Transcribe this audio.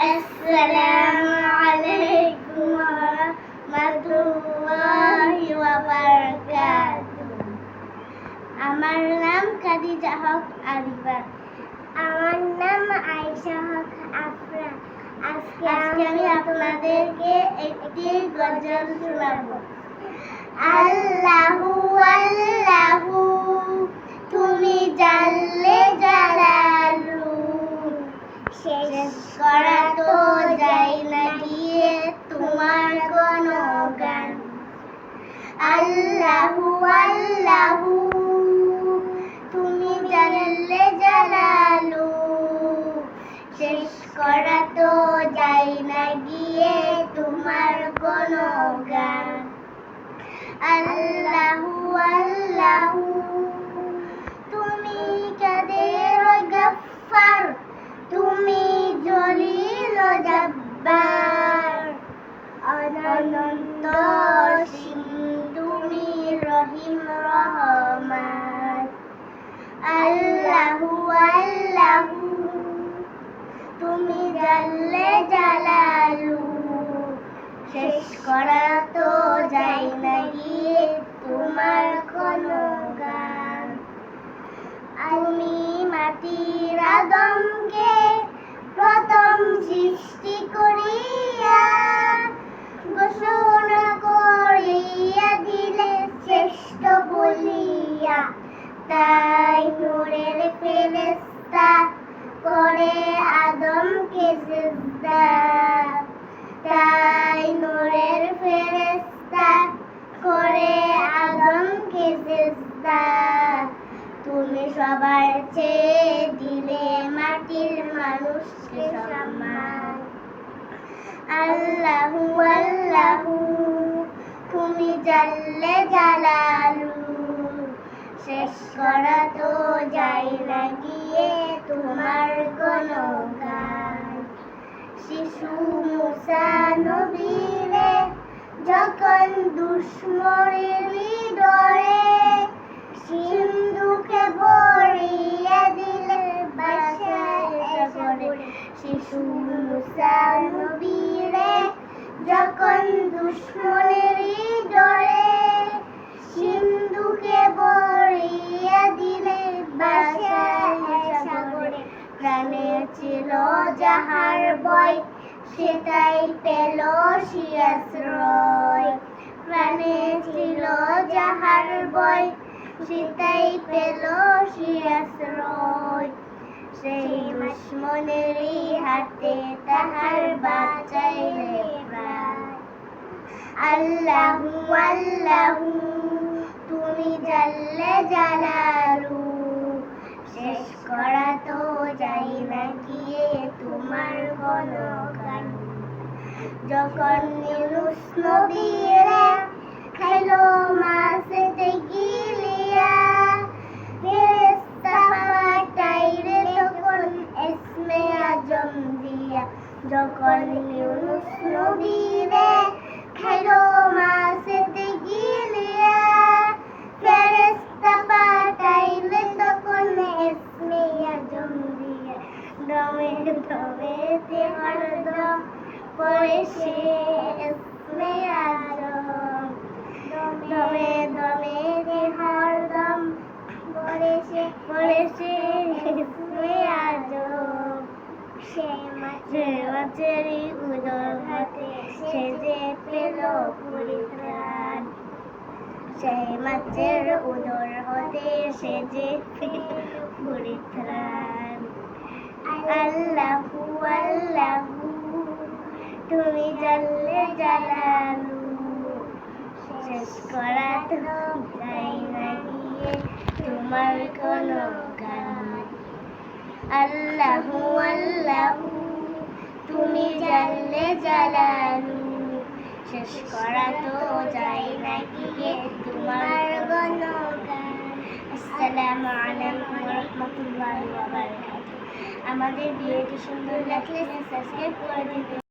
আসসালামু আলাইকুম ওয়া রাহমাতুল্লাহি ওয়া বারাকাতুহু। আমার নাম খাদিজা হক আরিফা। আমার নাম আয়েশা হক আফরা। আজকে আমি আপনাদেরকে একটি গজল শোনাবো। আল্লাহু আল্লাহু তুমি জাল্লে জালালু, শেষ করা তো যায় না গিয়ে তোমার গুণগান। আল্লাহু আল্লাহু তুমি জাল্লে জালালু, শেষ করা তো যায় না গিয়ে তোমার গুণগান। আল্লাহু আল্লাহু তুমি কাদের গফফার, তুমি জলিল জব্বার, অনন্ত অসীম তুমি রহিম রহমান। আল্লাহু আল্লাহু তুমি জাল্লে জালালু, শেষ করা তো যায় না গিয়ে তোমার গুণগান। তুমি মাটির আদমকে প্রথম সৃষ্টি করিয়া ঘোষণা করিয়া দিলে শ্রেষ্ঠ বলিয়া, তাই নূরের ফেরেশতা করে আদমকে সিজদা, তাই নূরের ফেরেশতা করে আদমকে সিজদা। তুমি সবার চেয়ে দিলে মাটির মানুষকে সম্মান। আল্লাহু আল্লাহু তুমি জাল্লে জালালু, শেষ করা তো যায় না গিয়ে তোমার গুণগান। শিশু মুসা নবীরে যখন দুশ্মনের ডরে সিন্ধুকে ভরিয়ে দিলে বাসায় সাগরে। শিশু মুসা নবীরে যখন দুশ্মনের ডরে সিন্ধুকে ভরিয়ে দিলে বাসায় সাগরে। প্রাণে ছিল যাহার ভয় সেটাই পেল সে আশ্রয়, প্রাণে ছিল যাহার ভয় সেটাই পেল সে আশ্রয়। সেই দুশ্মনেরই হাতে তাহার বাঁচাইলে প্রাণ। আল্লাহু আল্লাহু তুমি জাল্লে জালালু, শেষ করা তো যায় না গিয়ে তোমার গুণগান। যখন ইউনূস নবীরে খাইলো মাছেতে গিলিয়া, ফেরেশতা পাঠাইলে তখন ইসমে আজম দিয়া। যখন ইউনূস নবীরে খাইলো মাছেতে গিলিয়া, ফেরেশতা পাঠাইলে তখন ইসমে আজম দিয়া। দমে দমেতে হরদম পড়ে সে ইসমে আজম, দমে দমেতে হরদম পড়ে সে ইসমে আজম। সে মাছেরই উদর হাতে সে যে পেল পরিত্রাণ, সেই মাছের উদর হতে সে যে পেল পরিত্রাণ। আল্লাহু আল্লাহু তুমি জাল্লে জালালু, শেষ করা তো যায় না গিয়ে তোমার গুণগান। আল্লাহু আল্লাহু তুমি জাল্লে জালালু, শেষ করা তো যায় না গিয়ে তোমার গুণগান। আসসালামু আলাইকুম ওয়া রাহমাতুল্লাহি ওয়া বারাকাতুহু। আমাদের ভিডিওটি সুন্দর লাগলে সাবস্ক্রাইব করে দিবেন।